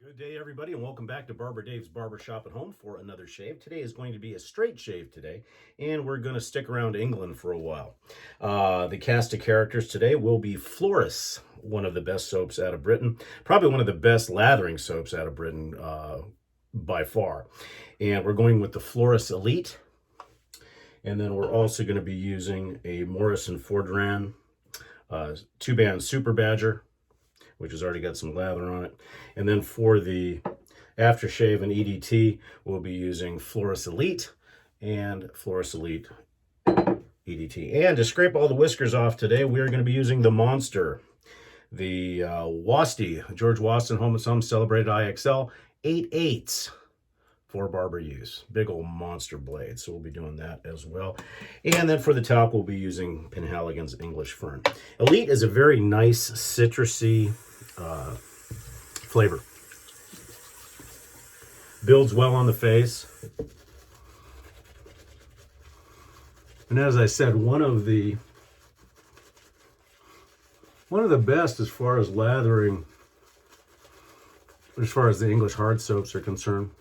Good day, everybody, and welcome back to Barber Dave's Barbershop at Home for another shave. Today is going to be a straight shave today, and we're going to stick around England for a while. The cast of characters today will be Floris, one of the best soaps out of Britain, probably one of the best lathering soaps out of Britain by far. And we're going with the Floris Elite, and then we're also going to be using a Morrison Forndran 2-band Super Badger, which has already got some lather on it. And then for the Aftershave and EDT, we'll be using Floris Elite and Floris Elite EDT. And to scrape all the whiskers off today, we are going to be using the Monster, the George Wostenhom and some celebrated IXL 8/8 for barber use. Big old monster blade, so we'll be doing that as well. And then for the talc, we'll be using Penhaligon's English Fern. Elite is a very nice citrusy flavor. Builds well on the face. And as I said, one of the best as far as lathering, as far as the English hard soaps are concerned.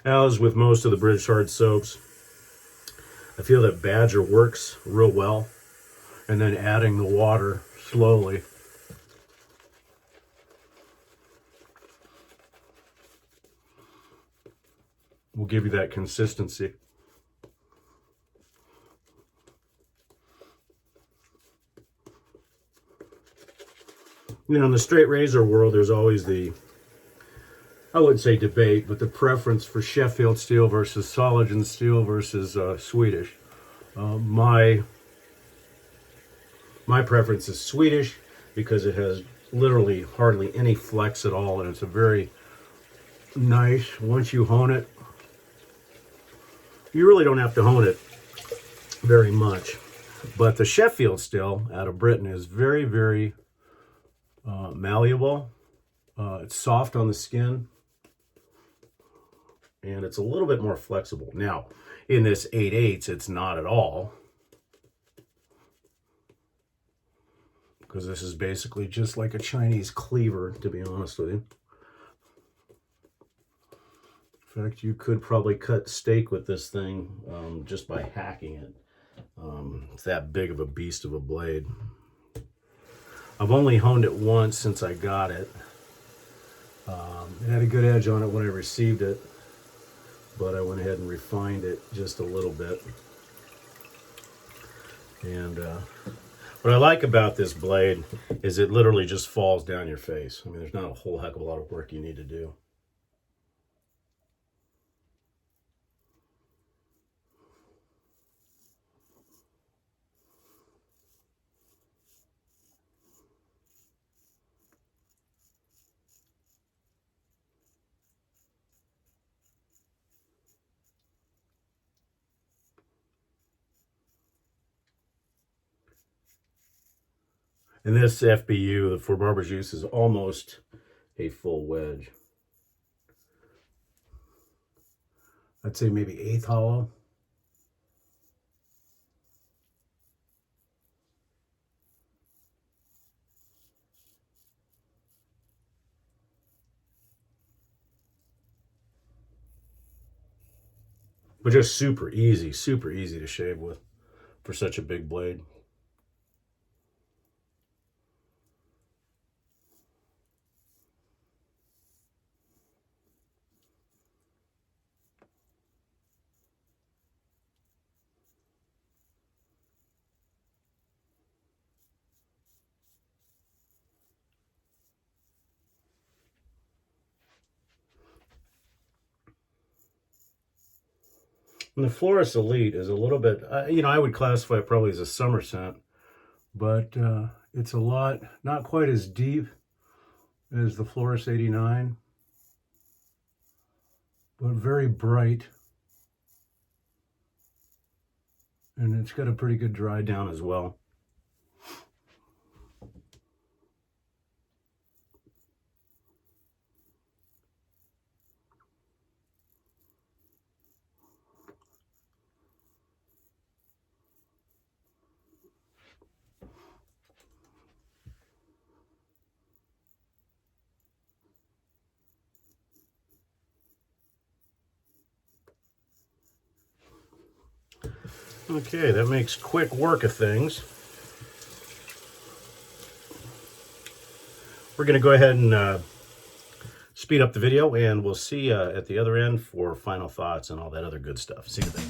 As with most of the British hard soaps, I feel that Badger works real well, and then adding the water slowly will give you that consistency. You know, in the straight razor world, there's always the, I wouldn't say debate, but the preference for Sheffield steel versus Soligen steel versus Swedish. My preference is Swedish because it has literally hardly any flex at all, and it's a very nice, once you hone it, you really don't have to hone it very much. But the Sheffield steel out of Britain is very, very malleable. It's soft on the skin, and it's a little bit more flexible. Now, in this 8/8, it's not at all, because this is basically just like a Chinese cleaver, to be honest with you. In fact, you could probably cut steak with this thing just by hacking it. It's that big of a beast of a blade. I've only honed it once since I got it. It had a good edge on it when I received it, but I went ahead and refined it just a little bit. And what I like about this blade is it literally just falls down your face. I mean, there's not a whole heck of a lot of work you need to do. And this FBU for barber's use is almost a full wedge. I'd say maybe 1/8 hollow. But just super easy to shave with for such a big blade. And the Floris Elite is a little bit, I would classify it probably as a summer scent, but it's a lot, not quite as deep as the Floris 89, but very bright. And it's got a pretty good dry down as well. Okay, that makes quick work of things. We're going to go ahead and speed up the video, and we'll see you at the other end for final thoughts and all that other good stuff. See you then.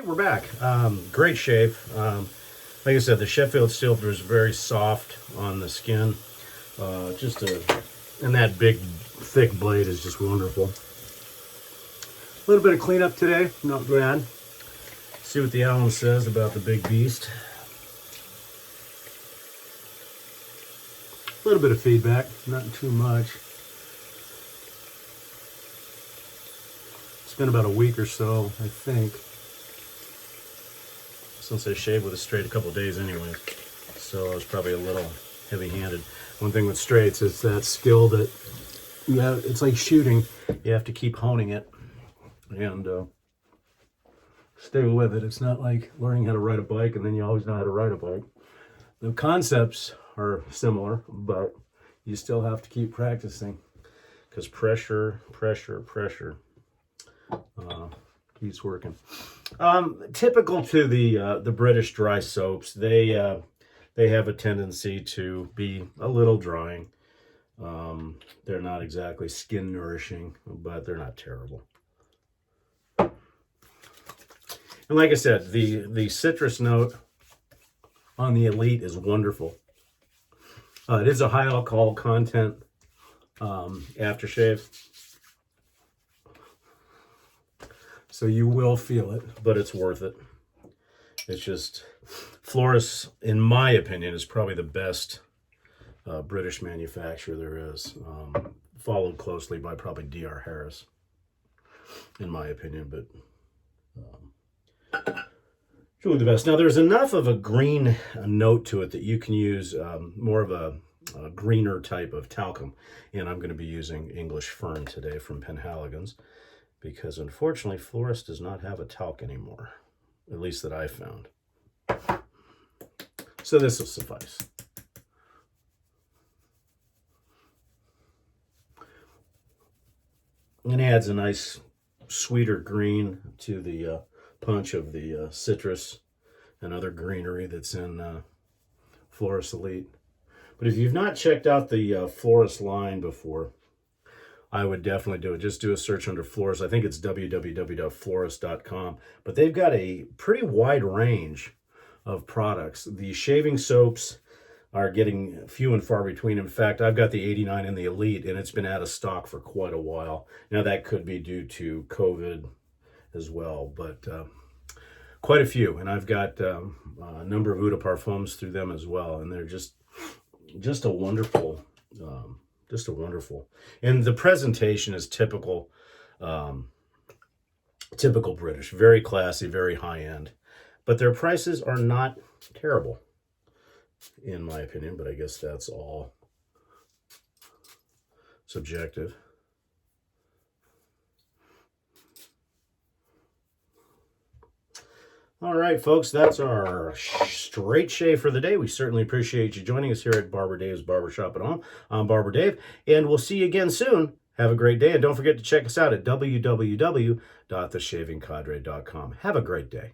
We're back. Great shave. Like I said, the Sheffield Silver is very soft on the skin. And that big, thick blade is just wonderful. A little bit of cleanup today, not bad. See what the alum says about the big beast. A little bit of feedback, not too much. It's been about a week or so, I think, since I shaved with a straight, a couple of days anyway. So I was probably a little heavy-handed. One thing with straights is that skill that you have, it's like shooting. You have to keep honing it and stay with it. It's not like learning how to ride a bike and then you always know how to ride a bike. The concepts are similar, but you still have to keep practicing because pressure keeps working. Typical to the British dry soaps, they have a tendency to be a little drying. They're not exactly skin nourishing, but they're not terrible. And like I said, the citrus note on the Elite is wonderful. It is a high alcohol content aftershave, so you will feel it, but it's worth it. It's just, Floris, in my opinion, is probably the best British manufacturer there is, followed closely by probably D.R. Harris, in my opinion, but truly the best. Now, there's enough of a green note to it that you can use more of a greener type of talcum, and I'm going to be using English Fern today from Penhaligon's, because unfortunately Floris does not have a talc anymore, at least that I found. So this will suffice. And it adds a nice sweeter green to the punch of the citrus and other greenery that's in Floris Elite. But if you've not checked out the Floris line before, I would definitely do it. Just do a search under Floris. I think it's www.floris.com. But they've got a pretty wide range of products. The shaving soaps are getting few and far between. In fact, I've got the 89 and the Elite, and it's been out of stock for quite a while. Now, that could be due to COVID as well, but quite a few. And I've got a number of Eau de Parfums through them as well, and they're just a wonderful, and the presentation is typical British, very classy, very high-end, but their prices are not terrible, in my opinion, but I guess that's all subjective. All right, folks, that's our straight shave for the day. We certainly appreciate you joining us here at Barber Dave's Barbershop at Home. I'm Barber Dave, and we'll see you again soon. Have a great day, and don't forget to check us out at www.theshavingcadre.com. Have a great day.